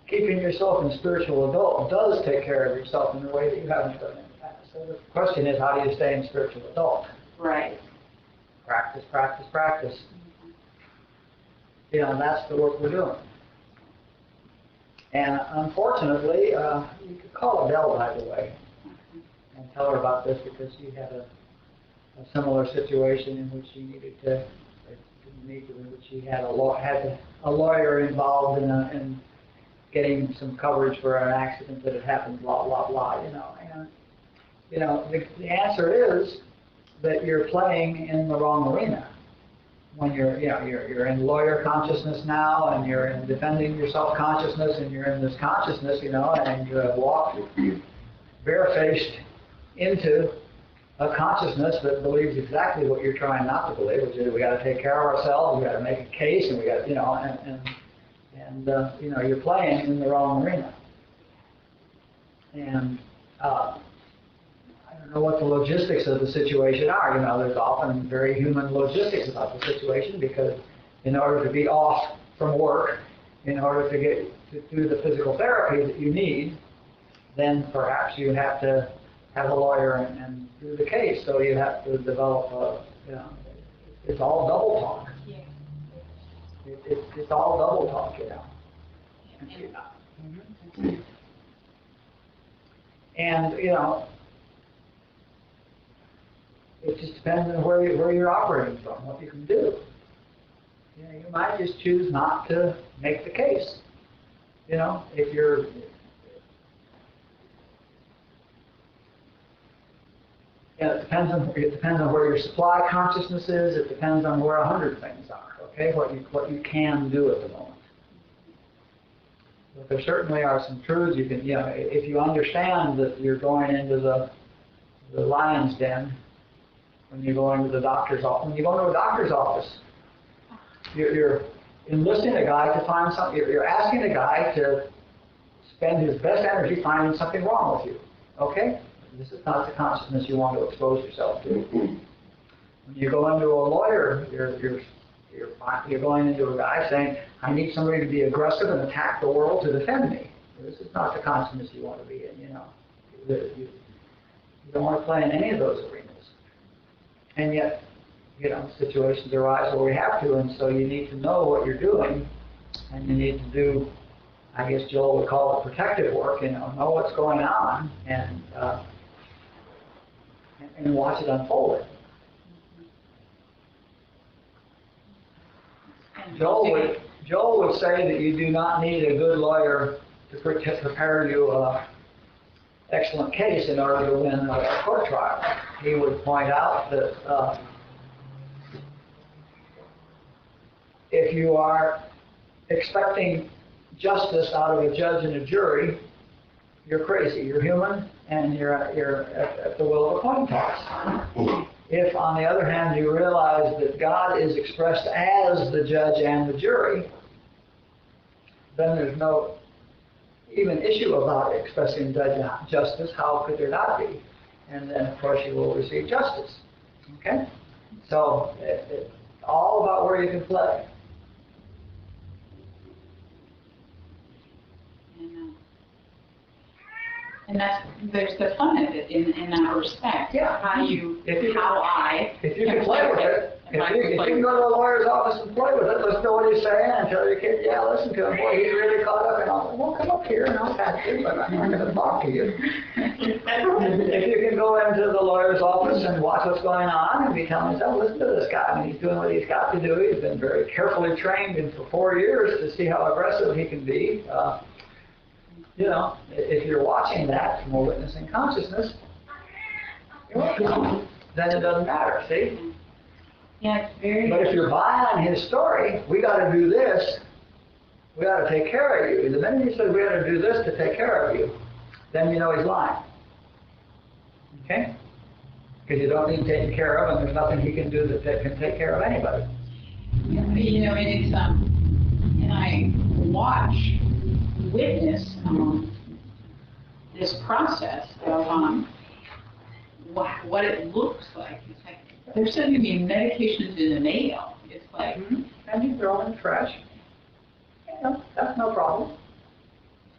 Keeping yourself in spiritual adult does take care of yourself in a way that you haven't done in the past. So the question is, how do you stay in spiritual adult? Right. Practice practice, practice, practice. You know, that's the work we're doing. And unfortunately, you could call Adele, by the way, and tell her about this because she had a similar situation in which she needed to, in which she had a lawyer involved in getting some coverage for an accident that had happened, blah, blah, blah, you know. And, you know, the answer is that you're playing in the wrong arena. When you're in lawyer consciousness now, and you're in defending your self-consciousness, and you're in this consciousness, you know, and you have walked barefaced into a consciousness that believes exactly what you're trying not to believe, which is we got to take care of ourselves, we got to make a case, and we got, you know, and you know, you're playing in the wrong arena. And I don't know what the logistics of the situation are. You know, there's often very human logistics about the situation because in order to be off from work, in order to get to do the physical therapy that you need, then perhaps you have to have a lawyer and do the case. So you have to develop a, you know, it's all double talk. Yeah. It's all double talk, you know. And, you know, it just depends on where you're operating from, what you can do. You know, you might just choose not to make the case. You know, if you're, it depends on where your supply consciousness is. It depends on where 100 things are. Okay, what you can do at the moment. But there certainly are some truths you can, you know, if you understand that you're going into the lion's den. When you go into the doctor's office, when you go into a doctor's office, you're enlisting a guy to find something. You're asking a guy to spend his best energy finding something wrong with you. Okay, this is not the consciousness you want to expose yourself to. When you go into a lawyer, you're going into a guy saying, "I need somebody to be aggressive and attack the world to defend me." This is not the consciousness you want to be in. You know, you don't want to play in any of those arenas. And yet, you know, situations arise where we have to, and so you need to know what you're doing, and you need to do, I guess Joel would call it protective work, you know what's going on, and watch it unfold. Joel would say that you do not need a good lawyer to prepare you an excellent case in order to win a court trial. He would point out that if you are expecting justice out of a judge and a jury, you're crazy. You're human, and you're at the will of a coin toss. If, on the other hand, you realize that God is expressed as the judge and the jury, then there's no even issue about expressing justice. How could there not be? And then, of course, you will receive justice. Okay? So it's all about where you can play. And there's the fun of it in that respect. Yeah. If you can play with it. If you can go to a lawyer's office and play with it, listen to what he's saying and tell your kid, yeah, listen to him. Boy, he's really caught up. And I'll say, well, come up here and I'll catch you, but I'm not going to talk to you. If you can go into the lawyer's office and watch what's going on and be telling yourself, listen to this guy. I mean, he's doing what he's got to do. He's been very carefully trained for 4 years to see how aggressive he can be. You know, if you're watching that from a witnessing consciousness, then it doesn't matter, see? Yeah, it's very. But if you're buying his story, we got to do this, we got to take care of you. The minute he says we got to do this to take care of you, then you know he's lying. Okay? Because you don't need taken care of, and there's nothing he can do that can take care of anybody. Yeah, you know, and it's and I watch, witness this process of what it looks like. It's like they're sending me medications in the mail. It's like, and you throw in the trash. Yeah, that's no problem.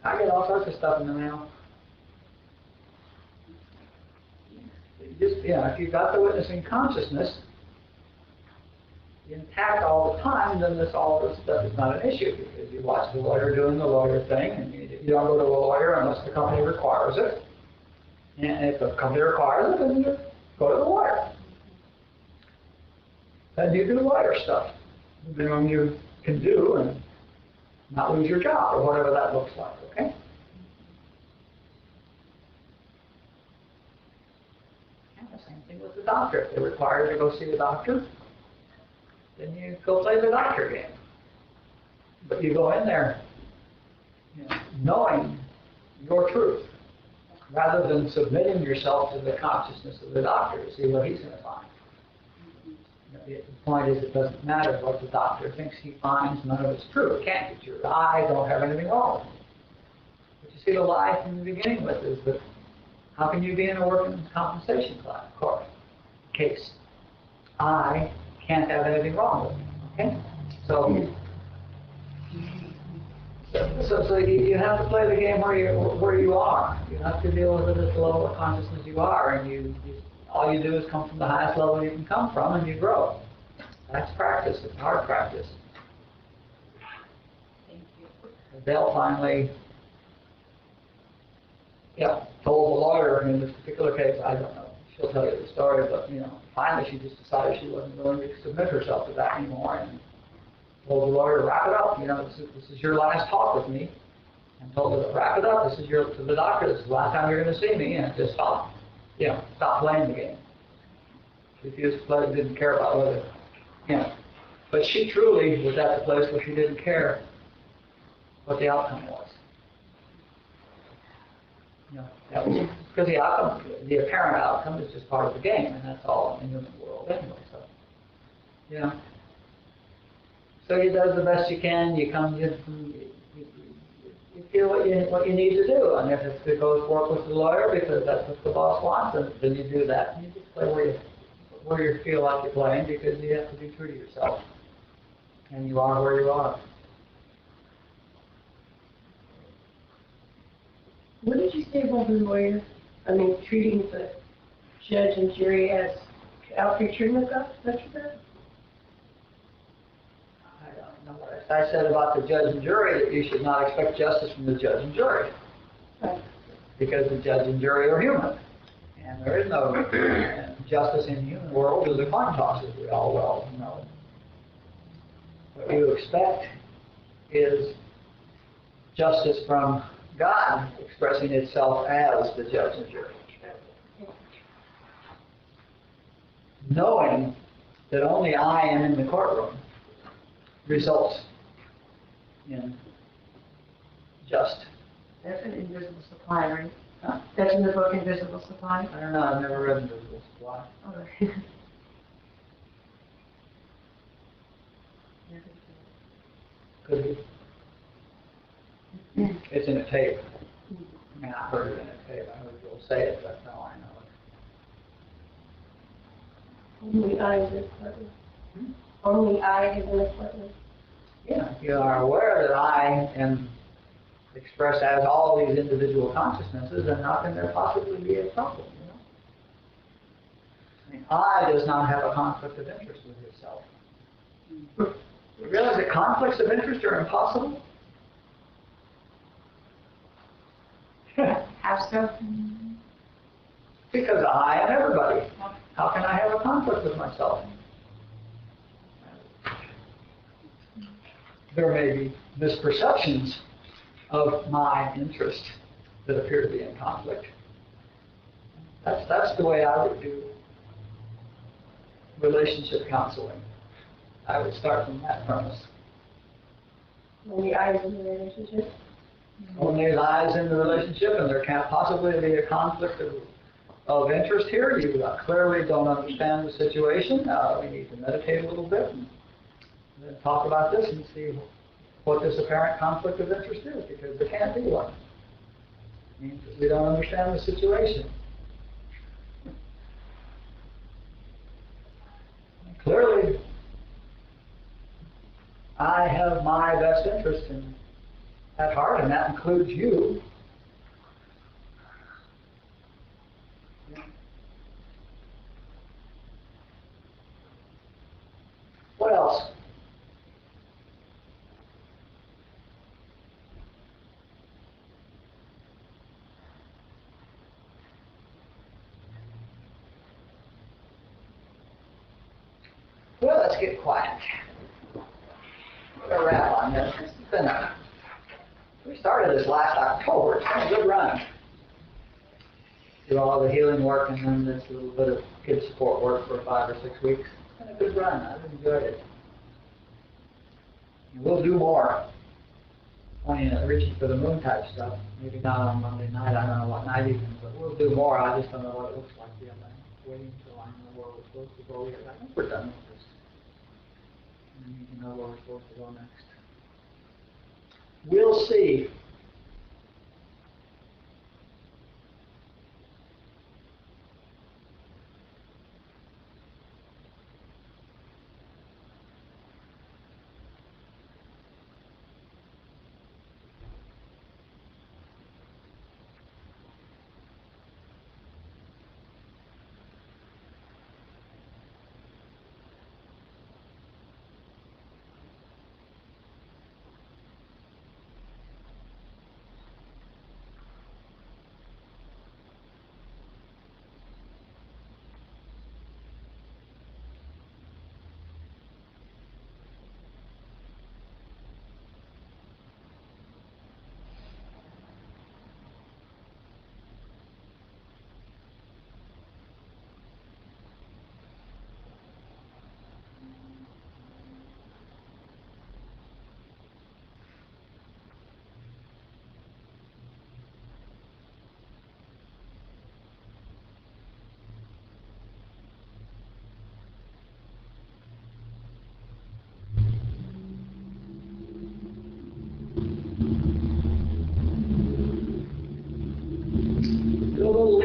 I get all sorts of stuff in the mail. Just, if you've got the witnessing consciousness, intact all the time, then all this stuff is not an issue, because you watch the lawyer doing the lawyer thing, and you don't go to a lawyer unless the company requires it. And if the company requires it, then you go to the lawyer. Then you do lawyer stuff. Then you can do and not lose your job, or whatever that looks like, okay? And the same thing with the doctor. If they're required to go see a doctor, then you go play the doctor game. But you go in there, knowing your truth, rather than submitting yourself to the consciousness of the doctor to see what he's going to find. The point is, it doesn't matter what the doctor thinks he finds, none of it's true. It can't be true. I don't have anything wrong with it. But you see, the lie from the beginning with is that how can you be in a workers' compensation case? I can't have anything wrong with it. Okay? So you have to play the game where you are. You have to deal with it at the level of consciousness you are, and all you do is come from the highest level you can come from, and you grow. That's practice. It's hard practice. Thank you. Adele finally, told the lawyer in this particular case, I don't know, she'll tell you the story, but finally she just decided she wasn't willing to submit herself to that anymore, and told the lawyer to wrap it up. This is your last talk with me, and told her to wrap it up. This is to the doctor. This is the last time you're going to see me, and just stop. Stop playing the game. She refused to play, didn't care about whether, But she truly was at the place where she didn't care what the outcome was. That was because the outcome, the apparent outcome, is just part of the game, and that's all in the human world anyway. So, so he does the best you can. You feel what you need to do, and if it goes work with the lawyer because that's what the boss wants, then you do that. And you just play where you feel like you're playing, because you have to be true to yourself, and you are where you are. What did you say about the lawyer? Treating the judge and jury as out-picturing the God? That's that? I don't know what I said about the judge and jury, that you should not expect justice from the judge and jury. Right. Because the judge and jury are human. And there is no justice in the human world. Is a coin toss, as we all well know. What you expect is justice from God expressing itself as the judge and jury. Knowing that only I am in the courtroom results in just. That's an invisible supply, right? Huh? That's in the book, Invisible Supply? I don't know, I've never read Invisible Supply. Okay. Could be. It's in a tape. I heard it in a tape. I heard you'll say it, that's how I know it. Only I is important. Only I is important. Yeah, you are aware that I am expressed as all these individual consciousnesses, and how can there possibly be a problem, I does not have a conflict of interest with itself. You realize that conflicts of interest are impossible? How so? Because I am everybody. How can I have a conflict with myself? There may be misperceptions of my interest that appear to be in conflict. That's the way I would do relationship counseling. I would start from that premise. Only I is in the relationship. Only lies in the relationship, and there can't possibly be a conflict of interest here. You clearly don't understand the situation. We need to meditate a little bit and then talk about this and see what this apparent conflict of interest is, because there can't be one. It means that we don't understand the situation. Clearly, I have my best interest at heart, and that includes you. What else? let's get quiet. Put a wrap on this. This has been we started this last October. It's been a good run. Do all the healing work and then this little bit of kid support work for 5 or 6 weeks. It's been a good run. I've enjoyed it. And we'll do more. Reaching for the moon type stuff. Maybe not on Monday night. I don't know what night even, but we'll do more. I just don't know what it looks like yet. I'm waiting until I know where we're supposed to go here. I think we're done with this. I need to know where we're supposed to go next. We'll see.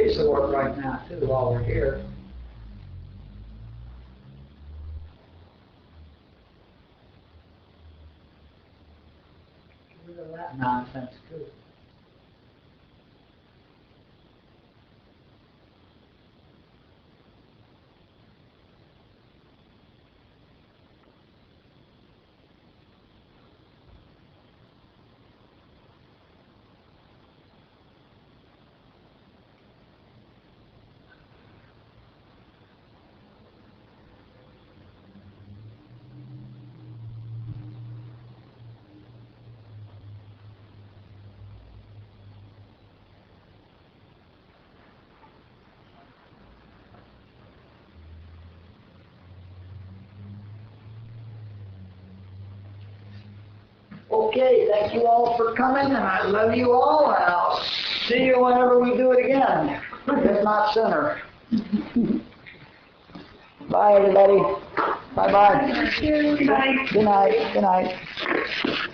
To work right now too while we're here. Get rid of that nonsense too. Okay, thank you all for coming, and I love you all, and I'll see you whenever we do it again, if not sooner. Bye, everybody. Bye-bye. Bye. Good night. Good night.